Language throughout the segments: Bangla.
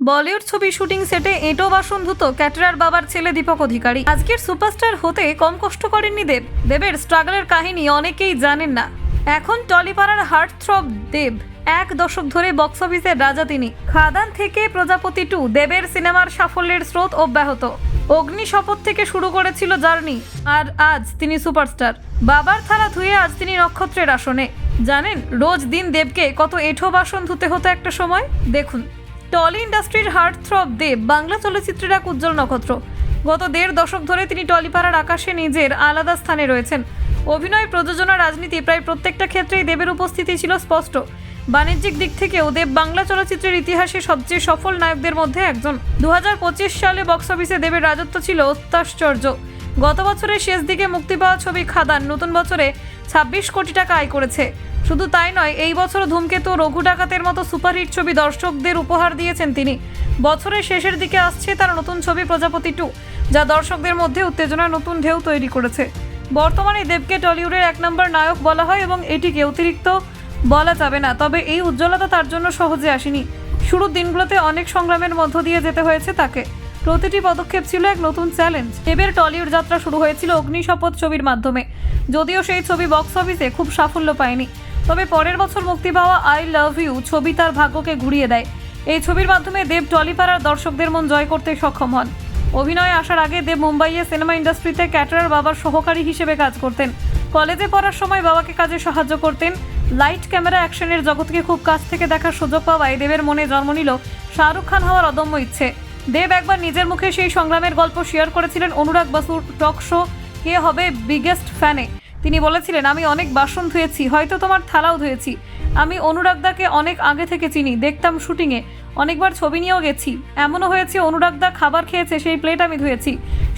বলিউড ছবি শুটিং সেটে এঁটো বাসন ধুত ক্যাটরার বাবার ছেলে দীপক অধিকারী। আজকের সুপারস্টার হতে কম কষ্ট করেননি দেব। দেবের স্ট্রাগলের কাহিনী অনেকেই জানেন না। এখন টলিপাড়ার হার্ট থ্রব দেব। এক দশক ধরে বক্স অফিসের রাজা তিনি। খাদান থেকে প্রজাপতি 2 দেবের সিনেমার সাফল্যের স্রোত অব্যাহত। অগ্নি শপথ থেকে শুরু করেছিল জার্নি, আর আজ তিনি সুপারস্টার। বাবার থালা ধুয়ে আজ তিনি নক্ষত্রের আসনে। জানেন রোজ দিন দেবকে কত এঁঠো বাসন ধুতে হতো একটা সময়? দেখুন, টলি ইন্ডাস্ট্রির হার্ট থ্রব দেব বাংলা চলচ্চিত্রের এক উজ্জ্বল নক্ষত্র। গত 1.5 দশক ধরে তিনি টলিপাড়ার আকাশে নিজের আলাদা স্থানে রয়েছেন। অভিনয়, প্রযোজনা, রাজনীতি প্রায় প্রত্যেকটা ক্ষেত্রেই দেবের উপস্থিতি ছিল স্পষ্ট। বাণিজ্যিক দিক থেকেও দেব বাংলা চলচ্চিত্রের ইতিহাসে সবচেয়ে সফল নায়কদের মধ্যে একজন। 2025 সালে বক্স অফিসে দেবের রাজত্ব ছিল অত্যাশ্চর্য। গত বছরের শেষ দিকে মুক্তি পাওয়া ছবি খাদান নতুন বছরে 26 কোটি টাকা আয় করেছে। শুধু তাই নয়, এই বছর ধূমকেতু, রঘু ডাকাতের মতো সুপারহিট ছবি দর্শকদের উপহার দিয়েছেন তিনি। বছরের শেষের দিকে আসছে তার নতুন ছবি প্রজাপতি 2, যা দর্শকদের মধ্যে উত্তেজনার নতুন ঢেউ তৈরি করেছে। বর্তমানে দেবকে টলিউডের 1 নম্বর নায়ক বলা হয় এবং এটিকে অতিরিক্ত বলা যাবে না। তবে এই উজ্জ্বলতা তার জন্য সহজে আসেনি। শুরুর দিনগুলোতে অনেক সংগ্রামের মধ্য দিয়ে যেতে হয়েছে তাকে। প্রতিটি পদক্ষেপ ছিল এক নতুন চ্যালেঞ্জ। দেবের টলিউড যাত্রা শুরু হয়েছিল অগ্নি শপথ ছবির মাধ্যমে। যদিও সেই ছবি বক্স অফিসে খুব সাফল্য পায়নি, তবে পরের বছর মুক্তি পাওয়া আই লাভ ইউ ছবি তার ভাগ্যকে ঘুরিয়ে দেয়। এই ছবির মাধ্যমে দেব টলিপাড়ার দর্শকদের মন জয় করতে সক্ষম হন। অভিনয়ে আসার আগে দেব মুম্বাইয়ে সিনেমা ইন্ডাস্ট্রিতে ক্যাটরার বাবার সহকারী হিসেবে কাজ করতেন। কলেজে পড়ার সময় বাবাকে কাজে সাহায্য করতেন। লাইট, ক্যামেরা, অ্যাকশনের জগৎকে খুব কাছ থেকে দেখার সুযোগ পাওয়ায় দেবের মনে জন্ম নিল শাহরুখ খান হওয়ার অদম্য ইচ্ছে। দেব একবার নিজের মুখে সেই সংগ্রামের গল্প শেয়ার করেছিলেন অনুরাগ বসুর টক শো কে হবে বিগেস্ট ফ্যানে। তিনি বলেছিলেন, আমি অনেক বাসন ধুয়েছি, হয়তো তোমার থালাও ধুয়েছি। আমি অনুরাগদাকে অনেক আগে থেকে চিনি, দেখতাম শুটিংয়ে, অনেকবার ছবি নিয়েও গেছি। এমনও হয়েছে অনুরাগদা খাবার খেয়েছে, সেই প্লেট আমি ধুয়েছি।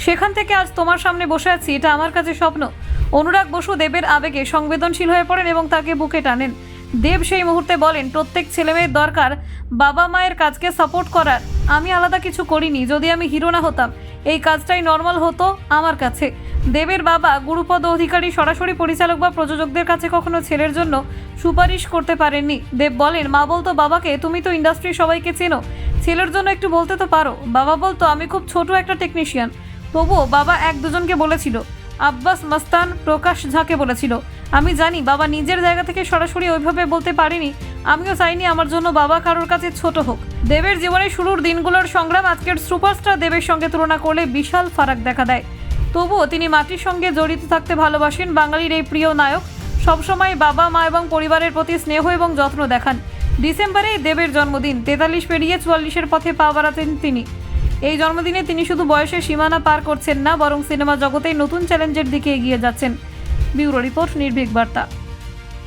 সেখান থেকে আজ তোমার সামনে বসে আছি, এটা আমার কাছে স্বপ্ন। অনুরাগ বসু দেবের আবেগে সংবেদনশীল হয়ে পড়েন এবং তাকে বুকে টানেন। দেব সেই মুহূর্তে বলেন, প্রত্যেক ছেলেমেয়ের দরকার বাবা মায়ের কাজকে সাপোর্ট করার। আমি আলাদা কিছু করিনি। যদি আমি হিরো না হতাম, এই কাজটাই নর্মাল হতো আমার কাছে। দেবের বাবা গুরুপদ অধিকারী সরাসরি পরিচালক বা প্রযোজকদের কাছে কখনো ছেলের জন্য সুপারিশ করতে পারেননি। দেব বলেন, মা বলতো বাবাকে, তুমি তো ইন্ডাস্ট্রির সবাইকে চেনো, ছেলের জন্য একটু বলতে তো পারো। বাবা বলতো, আমি খুব ছোট একটা টেকনিশিয়ান। তবুও বাবা 1-2জনকে বলেছিল, আব্বাস মাস্তান, প্রকাশ ঝাকে বলেছিল। আমি জানি বাবা নিজের জায়গা থেকে সরাসরি ওইভাবে বলতে পারেনি। আমিও চাইনি আমার জন্য বাবা কারোর কাছে ছোট হোক। দেবের জীবনে শুরুর দিনগুলোর সংগ্রাম আজকের সুপারস্টার দেবের সঙ্গে তুলনা করলে বিশাল ফারাক দেখা দেয়। তবুও তিনি মাটির সঙ্গে জড়িত থাকতে ভালোবাসেন। বাঙালির এই প্রিয় নায়ক সবসময় বাবা মা এবং পরিবারের প্রতি স্নেহ এবং যত্ন দেখান। ডিসেম্বরেই দেবের জন্মদিন। 43 পেরিয়ে 44-এর পথে পা বাড়াতেন তিনি। এই জন্মদিনে তিনি শুধু বয়সের সীমানা পার করছেন না, বরং সিনেমা জগতেই নতুন চ্যালেঞ্জের দিকে এগিয়ে যাচ্ছেন। ব্যুরো রিপোর্ট, নির্ভীক বার্তা।